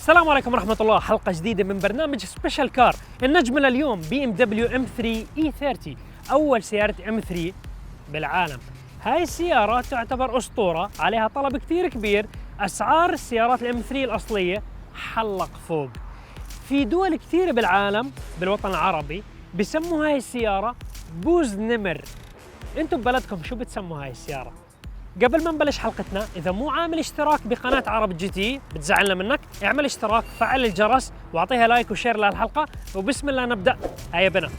السلام عليكم ورحمة الله. حلقة جديدة من برنامج سبيشال كار. النجمنا اليوم بي ام دبليو ام 3 اي 30، أول سيارة ام 3 بالعالم. هاي السيارة تعتبر أسطورة، عليها طلب كثير كبير. أسعار السيارات الام 3 الأصلية حلق فوق. في دول كثيرة بالعالم بالوطن العربي بسموا هاي السيارة بوز نمر. انتم ببلدكم شو بتسموا هاي السيارة؟ قبل ما نبلش حلقتنا، إذا مو عامل اشتراك بقناة عرب جي تي بتزعلنا منك، اعمل اشتراك، فعل الجرس واعطيها لايك وشير لهالحلقة، وبسم الله نبدأ. هيا بنا.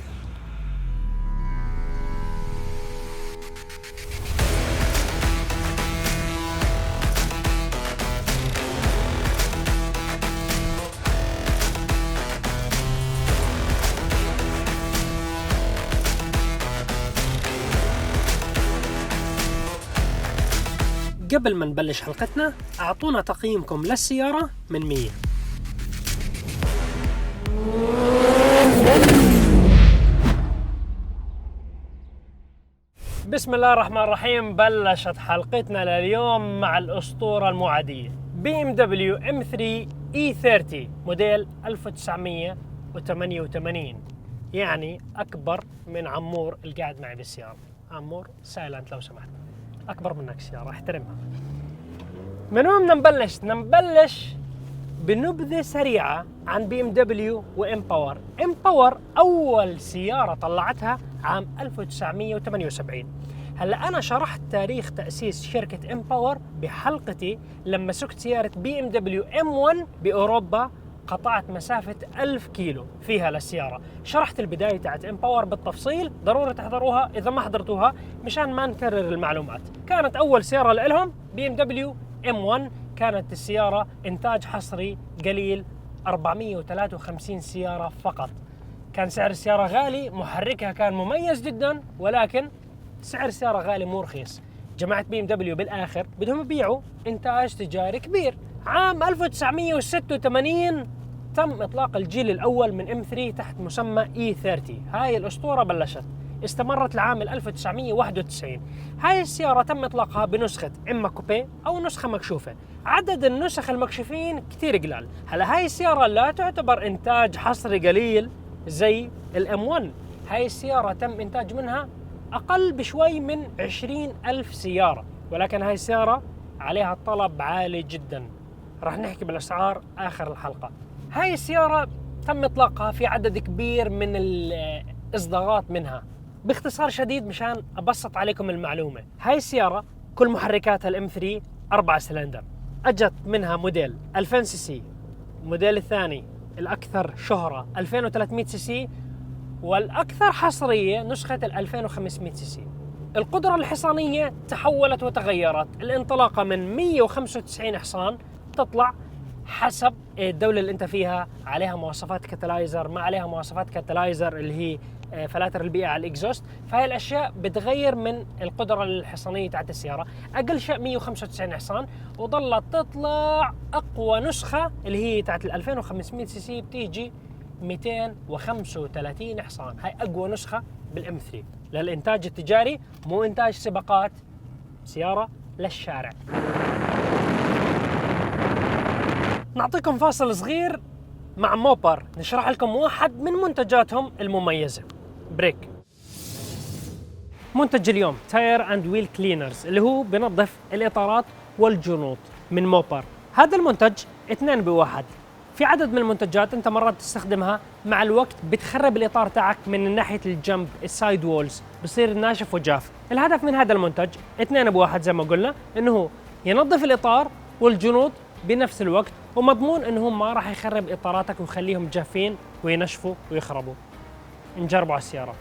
قبل ما نبلش حلقتنا، أعطونا تقييمكم للسيارة من 100. بسم الله الرحمن الرحيم. بلشت حلقتنا لليوم مع الأسطورة المعادية بي ام دبليو ام 3 اي 30 موديل 1988، يعني أكبر من عمور اللي قاعد معي بالسيارة. عمور سايلنت لو سمحت، أكبر منك سيارة، احترمها. من وين بدنا نبلش؟ نبلش بنبذة سريعة عن بي ام دبليو وام باور. ام باور أول سيارة طلعتها عام 1978. هلا أنا شرحت تاريخ تأسيس شركة ام باور بحلقتي لما سكت سيارة بي ام دبليو ام 1 بأوروبا، قطعت مسافة 1000 كيلو فيها للسيارة. شرحت البداية تاعت ام باور بالتفصيل، ضروري تحضروها إذا ما حضرتوها مشان ما نكرر المعلومات. كانت أول سيارة لهم بي ام دبليو ام 1، كانت السيارة إنتاج حصري قليل، 453 سيارة فقط. كان سعر السيارة غالي، محركها كان مميز جدا، ولكن سعر السيارة غالي مو رخيص. جماعة بي ام دبليو بالآخر بدهم يبيعوا إنتاج تجاري كبير. عام 1986 تم إطلاق الجيل الأول من ام 3 تحت مسمى اي 30. هاي الأسطورة بلشت، استمرت لعام 1991. هاي السيارة تم إطلاقها بنسخة إما كوبيه أو نسخة مكشوفة. عدد النسخ المكشوفين كتير قلال. هلا هاي السيارة لا تعتبر إنتاج حصري قليل زي الام 1. هاي السيارة تم إنتاج منها أقل بشوي من 20,000 سيارة، ولكن هاي السيارة عليها طلب عالي جدا. راح نحكي بالأسعار آخر الحلقة. هاي السيارة تم إطلاقها في عدد كبير من الإصدارات منها. باختصار شديد مشان أبسط عليكم المعلومة، هاي السيارة كل محركاتها الام 3 4 سلندر. أجت منها موديل 2000 سي سي، الموديل الثاني الأكثر شهرة 2300 سي سي، والأكثر حصرية نسخة 2500 سي سي. القدرة الحصانية تحولت وتغيرت. الانطلاقة من 195 حصان، تطلع حسب الدولة اللي انت فيها عليها مواصفات كاتلايزر، ما عليها مواصفات كاتلايزر اللي هي فلاتر البيئة على الإكزوست. فهي الأشياء بتغير من القدرة الحصانية تاعت السيارة. أقل شيء 195 حصان، وظلت تطلع أقوى نسخة اللي هي تاعت 2500 سي سي بتيجي 235 حصان. هاي أقوى نسخة بالام 3 للإنتاج التجاري، مو إنتاج سباقات، سيارة للشارع. نعطيكم فاصل صغير مع موبر نشرح لكم واحد من منتجاتهم المميزة. بريك. منتج اليوم تاير اند ويل كلينرز، اللي هو بنظف الإطارات والجنوط من موبر. هذا المنتج 2 بواحد. في عدد من المنتجات انت مرات تستخدمها، مع الوقت بتخرب الإطار تاعك من ناحية الجنب، السايد وولز بصير ناشف وجاف. الهدف من هذا المنتج 2 بواحد زي ما قلنا، انه ينظف الإطار والجنوط بنفس الوقت، ومضمون انهم ما راح يخرب اطاراتك ويخليهم جافين وينشفوا ويخربوا. نجربوا على السيارة.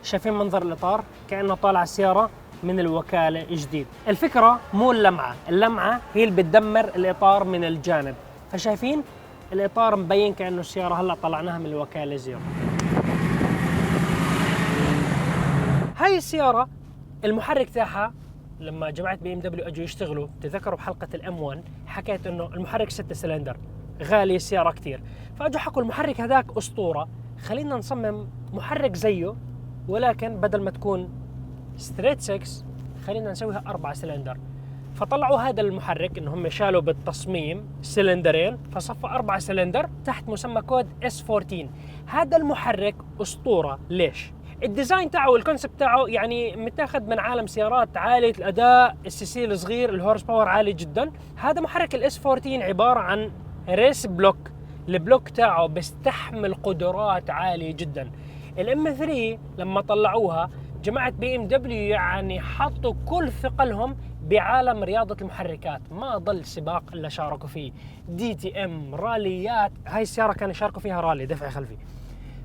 شايفين منظر الإطار؟ كأنه طالع السيارة من الوكالة جديد. الفكرة مو اللمعة هي اللي بتدمر الإطار من الجانب. فشايفين الإطار مبين كأنه السيارة هلأ طلعناها من الوكالة زيرو. هاي السيارة المحرك تاعها لما جماعة بي ام دبليو اجوا يشتغلوا، تذكروا بحلقة الام 1 حكيت انه المحرك 6 سلندر غالي السيارة كتير، فاجوا حكوا المحرك هذاك أسطورة، خلينا نصمم محرك زيه، ولكن بدل ما تكون ستريت 6 خلينا نسويها 4 سلندر. فطلعوا هذا المحرك إنه هم شالوا بالتصميم سلندرين فصفى 4 سلندر تحت مسمى كود S14. هذا المحرك أسطورة. ليش؟ الديزاين تاعه والكونسبت تاعه يعني متاخد من عالم سيارات عالية الأداء، السي الصغير، الهورس باور عالي جدا. هذا محرك الاس 14 عبارة عن ريس بلوك. البلوك تاعه بيستحمل قدرات عالية جدا. الام 3 لما طلعوها جماعة بي ام دبليو يعني حطوا كل ثقلهم بعالم رياضة المحركات، ما ضل سباق الا شاركوا فيه. دي تي ام، راليات، هاي السيارة كانوا يشاركوا فيها رالي دفع خلفي.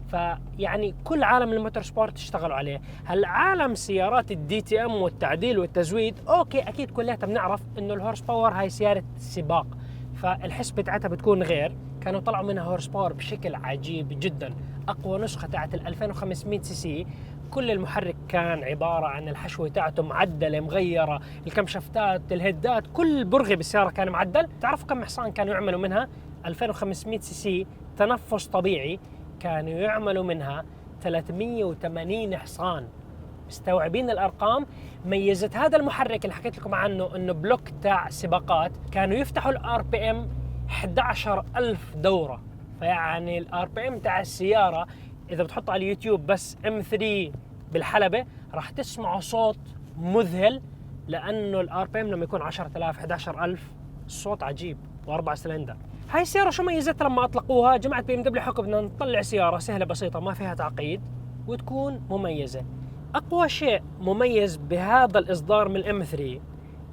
فيعني كل عالم الموتور سبورت اشتغلوا عليه. هل عالم سيارات الدي تي ام والتعديل والتزويد اوكي اكيد كلنا بنعرف انه الهورس باور هاي سيارة سباق، فالحسبة بتاعتها بتكون غير. كانوا طلعوا منها هورس باور بشكل عجيب جدا. اقوى نسخة تاعت ال 2500 سي سي كل المحرك كان عبارة عن الحشوة تاعته معدلة مغيرة، الكمشفتات، الهدات، كل برغي بالسيارة كان معدل. تعرفوا كم حصان كانوا يعملوا منها؟ 2500 سي سي تنفس طبيعي كانوا يعملوا منها 380 حصان. مستوعبين الارقام؟ ميزت هذا المحرك اللي حكيت لكم عنه انه بلوك تاع سباقات، كانوا يفتحوا الار بي ام 11,000 دوره. فيعني الار بي ام تاع السياره اذا بتحط على اليوتيوب بس ام 3 بالحلبه راح تسمعوا صوت مذهل، لانه الار بي ام لما يكون 10,000 11,000 الصوت عجيب. واربع سلندر. هاي السيارة شو ميزتها لما اطلقوها؟ جماعة بي ام دبليو حكوا بدنا نطلع سيارة سهلة بسيطة ما فيها تعقيد وتكون مميزة. اقوى شيء مميز بهذا الاصدار من الام 3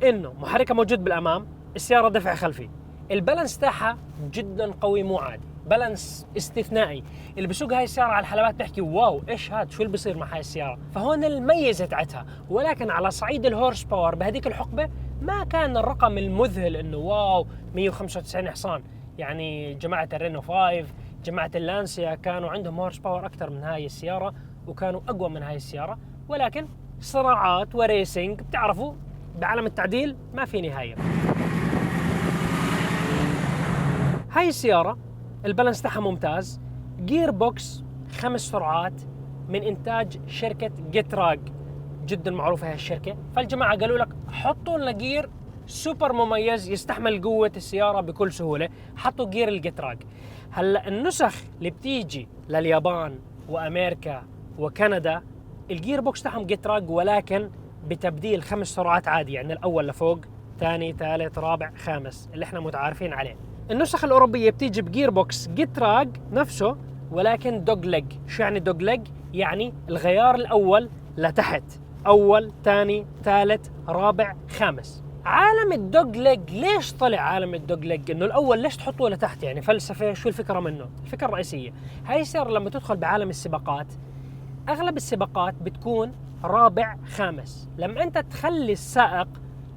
انه محركها موجود بالامام، السيارة دفع خلفي، البالانس تاعها جدا قوي مو عادي، بالانس استثنائي. اللي بيسوق هاي السيارة على الحلبات بيحكي واو ايش هاد، شو اللي بيصير مع هاي السيارة. فهون الميزة تاعتها. ولكن على صعيد الهورس باور بهذيك الحقبة ما كان الرقم المذهل انه واو 195 حصان. يعني جماعة الرينو 5، جماعة اللانسيا كانوا عندهم هورس باور أكثر من هاي السيارة وكانوا أقوى من هاي السيارة. ولكن صراعات وريسينج بتعرفوا بعالم التعديل ما في نهاية. هاي السيارة البالانس تاعها ممتاز، جير بوكس 5 سرعات من إنتاج شركة جيتراج، جدا معروفة هاي الشركة. فالجماعة قالوا لك حطوا لنا جير سوبر مميز يستحمل قوة السيارة بكل سهولة، حطوا جير الجيتراج. هلا النسخ اللي بتيجي لليابان وأمريكا وكندا الجير بوكس تاعهم جيتراج، ولكن بتبديل 5 سرعات عادي، يعني الأول لفوق، ثاني، ثالث، رابع، خامس اللي احنا متعارفين عليه. النسخ الأوروبية بتيجي بجير بوكس جيتراج نفسه ولكن دوج ليج. شو يعني دوج ليج؟ يعني الغيار الأول لتحت، أول، ثاني، ثالث، رابع، خامس. عالم الدوج ليج ليش طلع عالم الدوج ليج؟ انه الاول ليش تحطوه لتحت؟ يعني فلسفه. شو الفكره منه؟ الفكره الرئيسيه هاي السياره لما تدخل بعالم السباقات اغلب السباقات بتكون رابع خامس. لما انت تخلي السائق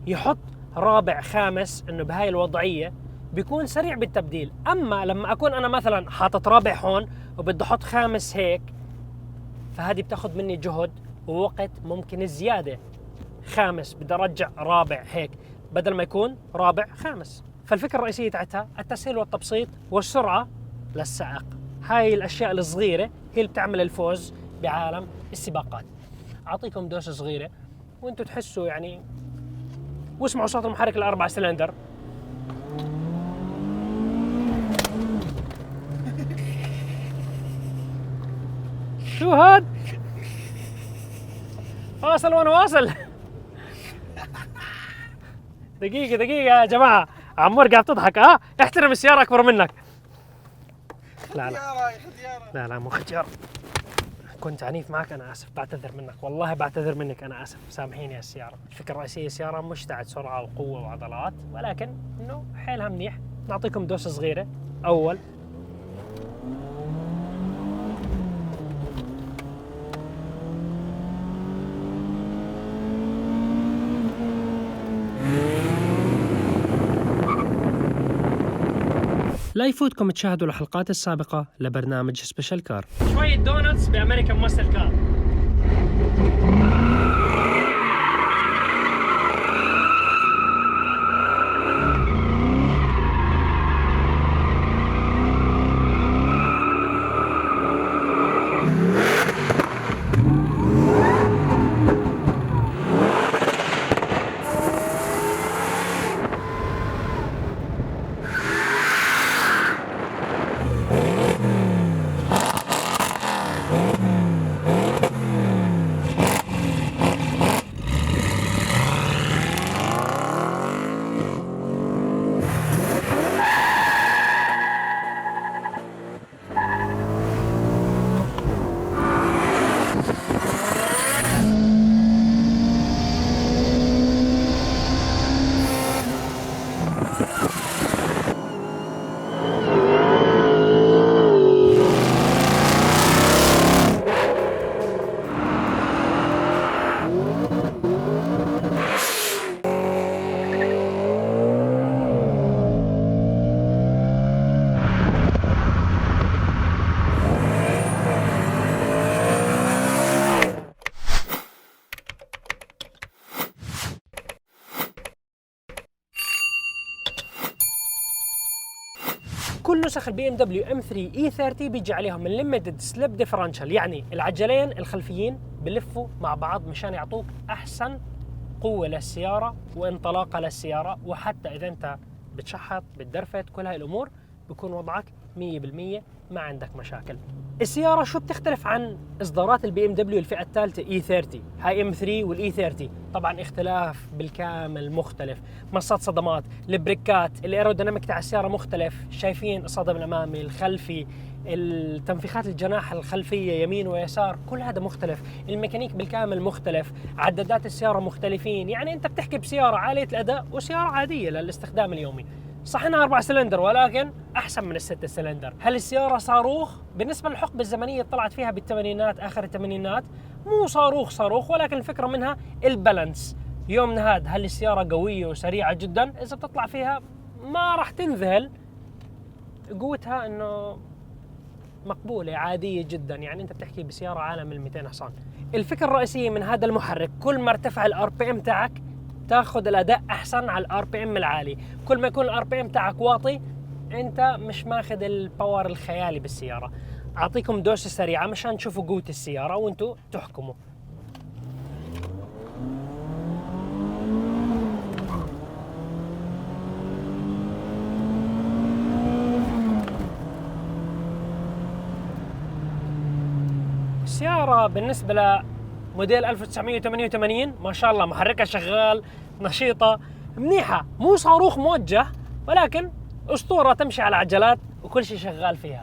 يحط رابع خامس انه بهاي الوضعيه بيكون سريع بالتبديل. اما لما اكون انا مثلا حاطط رابع هون وبدي احط خامس هيك، فهذه بتاخذ مني جهد ووقت ممكن زياده. خامس بدي ارجع رابع هيك بدل ما يكون رابع خامس. فالفكره الرئيسيه تاعتها التسهيل والتبسيط والسرعه للسائق. هاي الاشياء الصغيره هي اللي بتعمل الفوز بعالم السباقات. اعطيكم دوسه صغيره وانتم تحسوا يعني، واسمعوا صوت المحرك الاربع سلندر. شو هاد؟ واصل وانا واصل. دقيقة يا جماعة، عمور قاعد تضحك. احترم السيارة أكبر منك. لا مو ختيار. كنت عنيف معك، أنا آسف، بعتذر منك، والله بعتذر منك، أنا آسف، سامحيني يا السيارة. الفكرة الرئيسية السيارة مش تاعت سرعة وقوة وعضلات، ولكن إنه حيلها منيح. نعطيكم دوسة صغيرة. أول، لا يفوتكم تشاهدوا الحلقات السابقة لبرنامج سبيشال كار. شوية دونتس بأمريكان ماسل كار. كل نسخ البي ام دبليو ام 3 اي 30 بيجي عليهم الليميتد سليب ديفرنشال، يعني العجلين الخلفيين بلفوا مع بعض مشان يعطوك احسن قوه للسياره وانطلاقه للسياره، وحتى اذا انت بتشحط بتدرفت كل هاي الامور بيكون وضعك 100% ما عندك مشاكل. السياره شو بتختلف عن اصدارات البي ام دبليو الفئه الثالثه اي 30 هاي ام 3 والاي 30؟ طبعا اختلاف بالكامل مختلف، مصات صدمات، البريكات، الايروديناميك تاع السياره مختلف، شايفين الصدم الامامي الخلفي، التنفيخات الجناح الخلفيه يمين ويسار، كل هذا مختلف، الميكانيك بالكامل مختلف، عدادات السياره مختلفين. يعني انت بتحكي بسياره عاليه الاداء وسياره عاديه للاستخدام اليومي، صح انها 4 سلندر ولكن احسن من ال6 سلندر. هل السياره صاروخ؟ بالنسبه للحقبه الزمنيه اللي طلعت فيها بالثمانينات اخر الثمانينات، مو صاروخ، ولكن الفكره منها البالانس. يومنا هذا هل السياره قويه وسريعه جدا؟ اذا بتطلع فيها ما راح تنذهل، قوتها انه مقبوله عاديه جدا، يعني انت بتحكي بسياره عالم ال 200 حصان. الفكره الرئيسيه من هذا المحرك كل ما ارتفع الار بي ام تاعك تاخذ الاداء احسن على الار بي ام العالي، كل ما يكون الار بي ام تاعك واطي انت مش ماخذ الباور الخيالي بالسياره. اعطيكم دوسه سريعه مشان تشوفوا قوه السياره وانتم تحكموا. السياره بالنسبه لموديل 1988 ما شاء الله محركها شغال، نشيطه، منيحه، مو صاروخ موجه ولكن اسطوره تمشي على عجلات وكل شيء شغال فيها.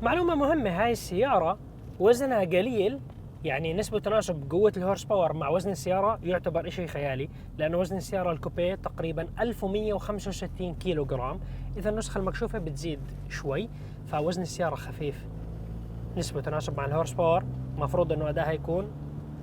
معلومه مهمه، هاي السياره وزنها قليل، يعني نسبه تناسب قوه الهورس باور مع وزن السياره يعتبر شيء خيالي، لانه وزن السياره الكوبيه تقريبا 1165 كيلو جرام، اذا النسخه المكشوفه بتزيد شوي، فوزن السياره خفيف، نسبه تناسب مع الهورس باور مفروض انه ادائها يكون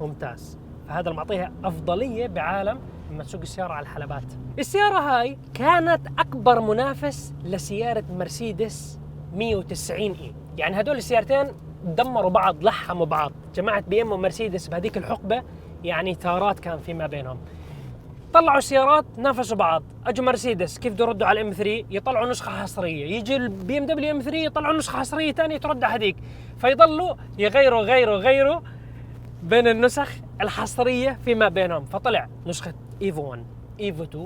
ممتاز، فهذا اللي معطيها افضليه بعالم لما تسوق السياره على الحلبات. السياره هاي كانت اكبر منافس لسياره مرسيدس 190 اي، يعني هدول السيارتين دمروا بعض، لحموا بعض، جماعه بي ام ومرسيدس بهذيك الحقبه يعني تارات كان فيما بينهم. طلعوا السيارات نافسوا بعض، اجوا مرسيدس كيف بده يردوا على الام 3 يطلعوا نسخه حصريه، يجي البي ام دبليو ام 3 يطلعوا نسخه حصريه ثانيه ترد على هذيك، فيضلوا يغيروا بين النسخ الحصريه فيما بينهم، فطلع نسخه ايفو 1 ايفو 2،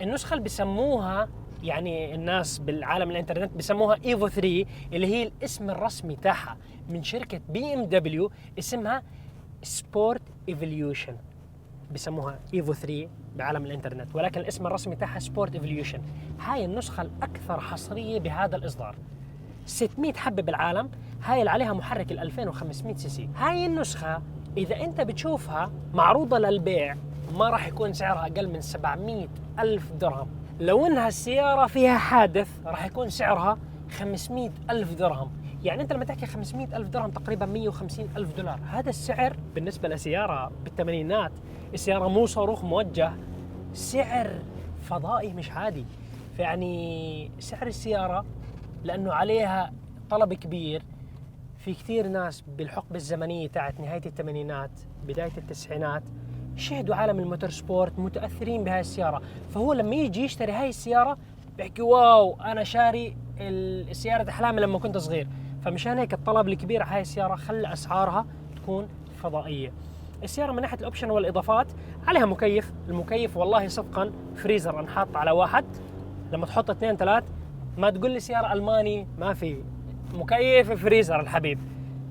النسخه اللي بسموها يعني الناس بالعالم الانترنت بسموها ايفو 3 اللي هي الاسم الرسمي تاعها من شركه بي ام دبليو، اسمها سبورت ايفوليوشن، بسموها ايفو 3 بعالم الانترنت، ولكن الاسم الرسمي تاعها سبورت ايفوليوشن. هاي النسخه الاكثر حصريه بهذا الاصدار، 600 حبه بالعالم، هاي اللي عليها محرك ال 2500 سي سي. هاي النسخه اذا انت بتشوفها معروضه للبيع ما راح يكون سعرها اقل من 700 الف درهم، لو انها السياره فيها حادث راح يكون سعرها 500 الف درهم، يعني انت لما تحكي 500 الف درهم تقريبا 150 الف دولار، هذا السعر بالنسبه لسياره بالثمانينات، السياره مو صاروخ موجه، سعر فضائي مش عادي. فيعني سعر السياره لانه عليها طلب كبير، في كثير ناس بالحقبه الزمنيه تاعت نهايه الثمانينات بدايه التسعينات شهدوا عالم الموتور سبورت متاثرين بهاي السياره، فهو لما يجي يشتري هاي السياره بيحكي واو انا شاري السياره احلامي لما كنت صغير، فمشان هيك الطلب الكبير على هاي السياره خلى اسعارها تكون فضائيه. السياره من ناحيه الاوبشن والاضافات عليها مكيف، المكيف والله صدقا فريزر انحط على واحد، لما تحط 2 3 ما تقول لي سياره الماني ما في مكيف، فريزر الحبيب،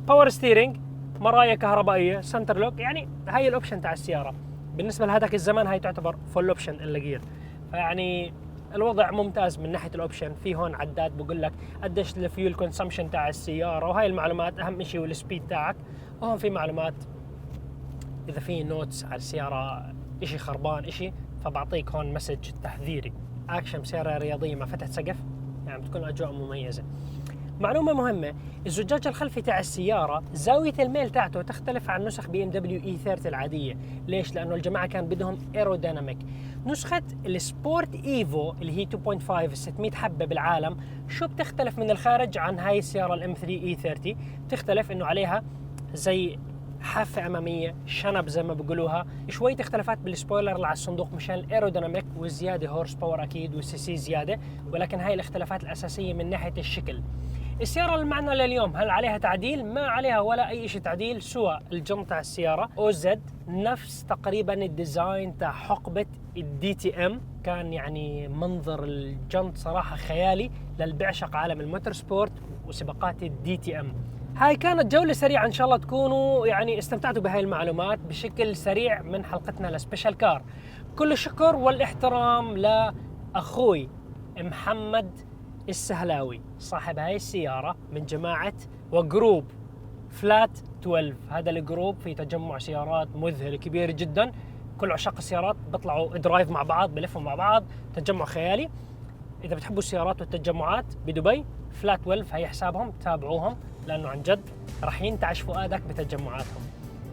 باور ستيرنج، مرايا كهربائيه، سنتر لوك، يعني هاي الاوبشن تاع السياره. بالنسبه لهذاك الزمان هاي تعتبر فول اوبشن الجير، فيعني الوضع ممتاز من ناحيه الاوبشن. في هون عداد بقول لك قديش الفيول كونسمشن تاع السياره، وهاي المعلومات اهم شيء، والسبيد تاعك، وهون في معلومات اذا في نوتس على السياره شيء خربان شيء، فبعطيك هون مسج تحذيري، اكشن سياره رياضيه مع فتحه سقف، يعني بتكون اجواء مميزه. معلومه مهمه، الزجاج الخلفي تاع السياره زاويه الميل تاعته تختلف عن نسخ بي ام دبليو اي 30 العاديه، ليش؟ لانه الجماعه كان بدهم ايروديناميك. نسخه السبورت ايفو اللي هي 2.5 600 حبه بالعالم، شو بتختلف من الخارج عن هاي السياره الام 3 اي 30؟ بتختلف انه عليها زي حافة أمامية، شنب زي ما بيقولوها، شوية اختلافات بالسبويلر اللي على الصندوق مشان الايروديناميك والزيادة هورس باور أكيد والسي سي زيادة، ولكن هاي الاختلافات الأساسية من ناحية الشكل. السيارة اللي معنا لليوم هل عليها تعديل؟ ما عليها ولا أي شيء تعديل سوى الجنط تاع السيارة OZ، نفس تقريبا الديزاين تاع حقبة الدي تي ام. كان يعني منظر الجنط صراحة خيالي للي بيعشق عالم الموتور سبورت وسباقات الدي تي ام. هاي كانت جولة سريعة، إن شاء الله تكونوا يعني استمتعتوا بهاي المعلومات بشكل سريع من حلقتنا لسبيشال كار. كل الشكر والاحترام لأخوي محمد السهلاوي صاحب هاي السيارة من جماعة وجروب فلات 12. هذا الجروب في تجمع سيارات مذهل كبير جدا، كل عشاق السيارات بيطلعوا درايف مع بعض، بلفوا مع بعض، تجمع خيالي. إذا بتحبوا السيارات والتجمعات بدبي فلات 12 هي حسابهم، تابعوهم لأنه عن جد راح ينتعش فؤادك بتجمعاتهم.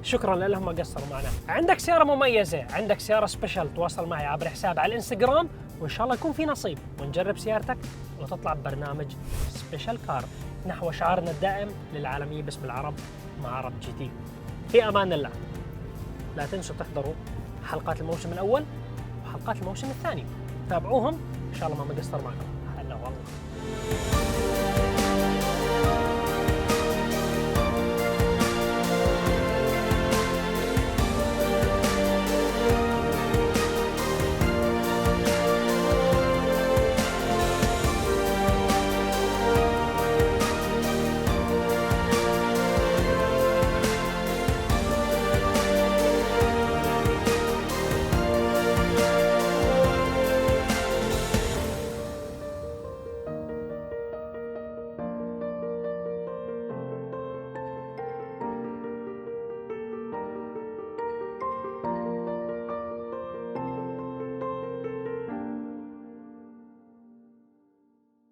شكرا لهم ما قصروا معنا. عندك سيارة مميزة، عندك سيارة سبيشال، تواصل معي عبر حساب على الانستغرام وإن شاء الله يكون في نصيب ونجرب سيارتك وتطلع ببرنامج سبيشال كار نحو شعارنا الدائم للعالمية باسم العرب مع عرب جي تي. في أمان الله. لا تنسوا تحضروا حلقات الموسم الأول وحلقات الموسم الثاني، تابعوهم إن شاء الله ما مقصر معكم. هلا والله.